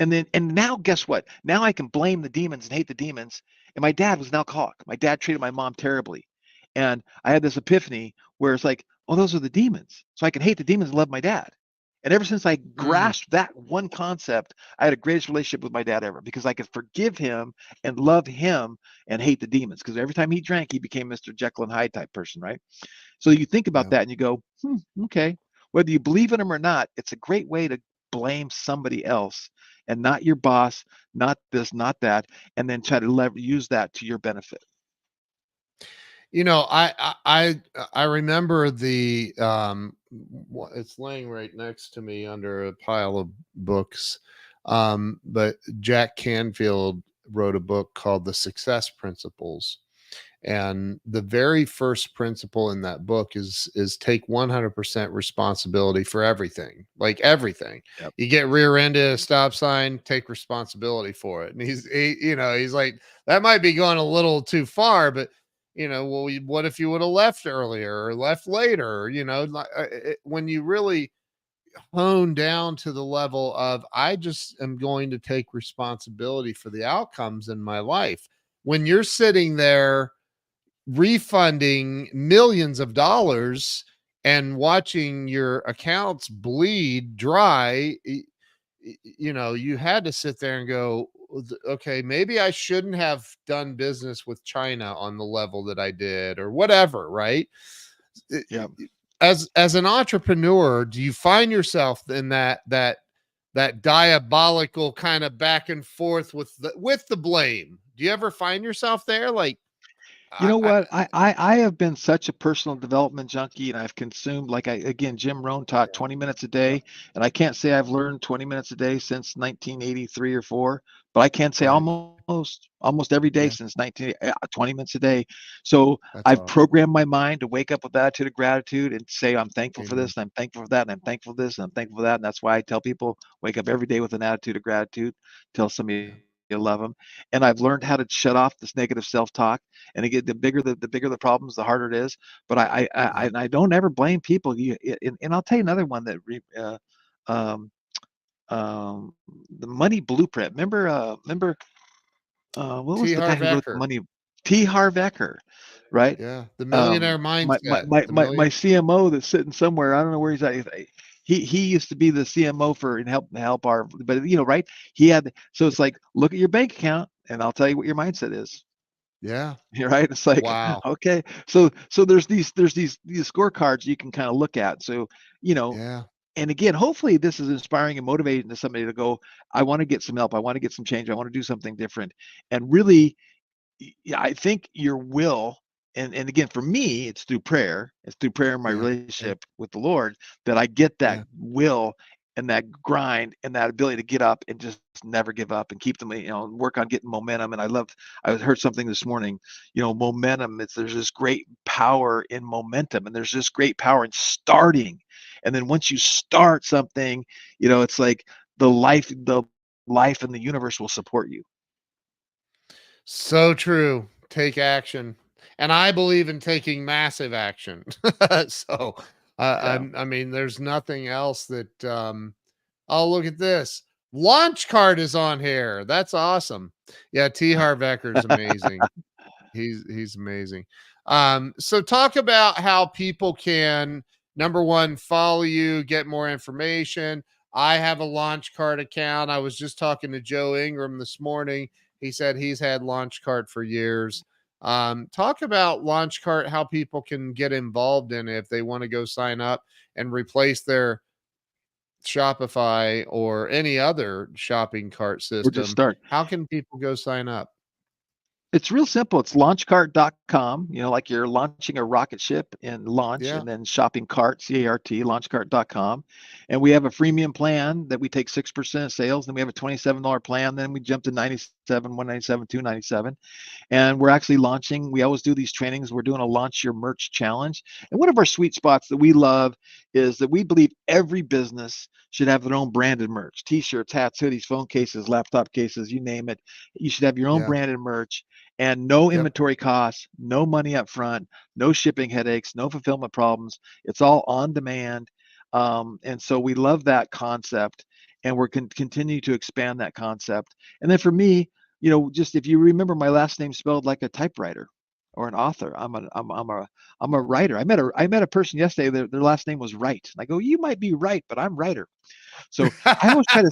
now guess what? Now I can blame the demons and hate the demons. And my dad was an alcoholic. My dad treated my mom terribly, and I had this epiphany where it's like, oh, those are the demons. So I can hate the demons and love my dad. And ever since I Mm, grasped that one concept, I had a greatest relationship with my dad ever, because I could forgive him and love him and hate the demons. Because every time he drank, he became Mr. Jekyll and Hyde type person, right? So you think about yeah. that and you go, okay. Whether you believe in him or not, it's a great way to blame somebody else and not your boss, not this, not that, and then try to use that to your benefit. I remember it's laying right next to me under a pile of books. But Jack Canfield wrote a book called The Success Principles. And the very first principle in that book is take 100% responsibility for everything, like everything. Yep. You get rear-ended at a stop sign, take responsibility for it. And he's like, that might be going a little too far, but well, what if you would have left earlier or left later? When you really hone down to the level of, I just am going to take responsibility for the outcomes in my life. When you're sitting there refunding millions of dollars and watching your accounts bleed dry, you had to sit there and go, okay, maybe I shouldn't have done business with China on the level that I did, or whatever, right? Yep. As an entrepreneur, do you find yourself in that diabolical kind of back and forth with the blame? Do you ever find yourself there, like, You know I what? I have been such a personal development junkie, and I've consumed, like, again, Jim Rohn taught 20 minutes a day, and I can't say I've learned 20 minutes a day since 1983 or 4, but I can say right. almost every day Yeah, since 20 minutes a day. So that's I've awesome. programmed my mind to wake up with attitude of gratitude and say I'm thankful for Amen. this, and I'm thankful for that, and I'm thankful for this, and I'm thankful for that. And that's why I tell people, wake up every day with an attitude of gratitude. Tell somebody Yeah. you love them. And I've learned how to shut off this negative self-talk. And again, the bigger the problems, the harder it is. But Yeah. I don't ever blame people. And I'll tell you another one that um, the money blueprint. Remember What was T. the guy Harv who wrote the Eker. money? T. Harv Eker, right? Yeah, the Um, millionaire my mindset. my The my my million. CMO that's sitting somewhere. I don't know where he's at. He used to be the CMO for and help our, but right? He had so it's like look at your bank account and I'll tell you what your mindset is. Yeah. Right? It's like Wow. okay, so there's these scorecards you can kind of look at. So you know, Yeah. and again, hopefully this is inspiring and motivating to somebody to go, I want to get some help, I want to get some change, I want to do something different, and really yeah, I think your will, and again, for me, it's through prayer in my Yeah. Yeah. relationship with the Lord that I get that Yeah. will and that grind and that ability to get up and just never give up and keep them, work on getting momentum. And I heard something this morning, momentum, there's this great power in momentum and there's this great power in starting. And then once you start something, it's like the life and the universe will support you. So true. Take action. And I believe in taking massive action. So Yeah. I mean, there's nothing else that oh, look at this. Launch card is on here. That's awesome. Yeah, T. Harv Eker's amazing. He's amazing. So talk about how people can number one, follow you, get more information. I have a launch card account. I was just talking to Joe Ingram this morning. He said he's had launch card for years. Talk about launch cart, how people can get involved in it if they want to go sign up and replace their Shopify or any other shopping cart Or just system. start. How can people go sign up? It's real simple. It's launchcart.com, like you're launching a rocket ship and launch Yeah, and then shopping cart, C-A-R-T, launchcart.com. And we have a freemium plan that we take 6% of sales. Then we have a $27 plan. Then we jump to 97, 197, 297. And we're actually launching. We always do these trainings. We're doing a launch your merch challenge. And one of our sweet spots that we love is that we believe every business should have their own branded merch, t-shirts, hats, hoodies, phone cases, laptop cases, you name it. You should have your own yeah, branded merch and no yep. inventory costs, no money up front, no shipping headaches, no fulfillment problems. It's all on demand. And so we love that concept and we're continue to expand that concept. And then for me, just if you remember my last name spelled like a typewriter or an author, I'm a writer. I met a person yesterday. Their last name was Wright. And I go, you might be right, but I'm writer. So I always try to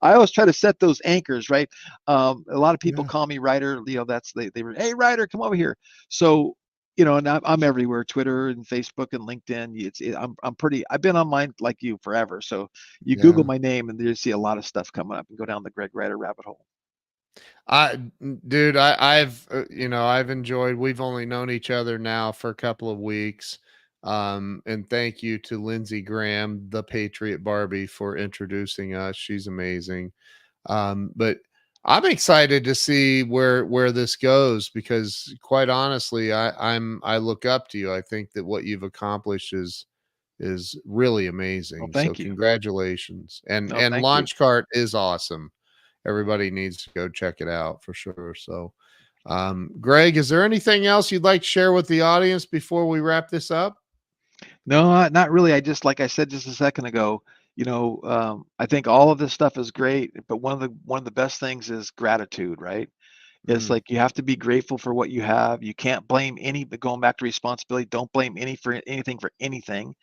I always try to set those anchors, right? A lot of people Yeah. call me writer. That's they were, hey writer, come over here. So and I'm everywhere, Twitter and Facebook and LinkedIn. I'm pretty. I've been online like you forever. So you Google Yeah. my name and you see a lot of stuff coming up and go down the Greg Writer rabbit hole. Dude, I've, I've enjoyed, we've only known each other now for a couple of weeks. And thank you to Lindsey Graham, the Patriot Barbie, for introducing us. She's amazing. But I'm excited to see where this goes because quite honestly, I look up to you. I think that what you've accomplished is really Well, amazing. So thank you. congratulations. No, And thank you. Launch Cart is awesome. Everybody needs to go check it out for sure. So Greg, is there anything else you'd like to share with the audience before we wrap this up? No, not really. I just, like I said just a second ago, I think all of this stuff is great, but one of the best things is gratitude, right? It's Mm, like you have to be grateful for what you have. You can't blame any, but going back to responsibility, don't blame anything for anything.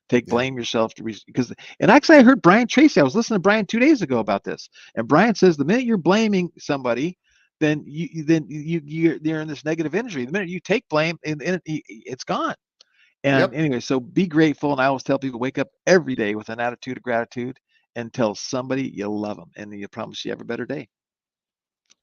Take yeah. blame yourself because and actually I heard Brian Tracy. I was listening to Brian 2 days ago about this, and Brian says the minute you're blaming somebody, then you're in this negative energy. The minute you take blame, and it's gone. And Yep. anyway, so be grateful. And I always tell people wake up every day with an attitude of gratitude and tell somebody you love them, and you promise you have a better day.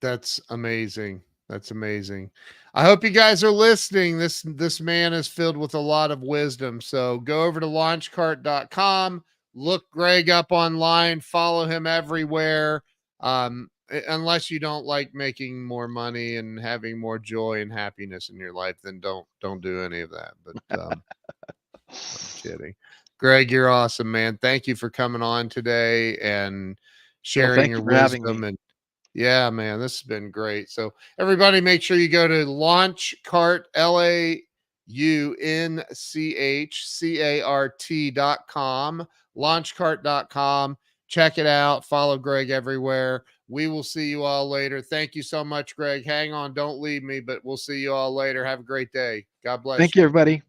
That's amazing. That's amazing. I hope you guys are listening. This man is filled with a lot of wisdom. So go over to launchcart.com, look Greg up online, follow him everywhere. Unless you don't like making more money and having more joy and happiness in your life, then don't do any of that. But I'm kidding. Greg, you're awesome, man. Thank you for coming on today and Well, sharing thank your you for having wisdom. me. And yeah, man, this has been great. So everybody make sure you go to launchcart, launchcart.com, launchcart.com. Check it out. Follow Greg everywhere. We will see you all later. Thank you so much, Greg. Hang on. Don't leave me, but we'll see you all later. Have a great day. God bless Thank you. you, everybody.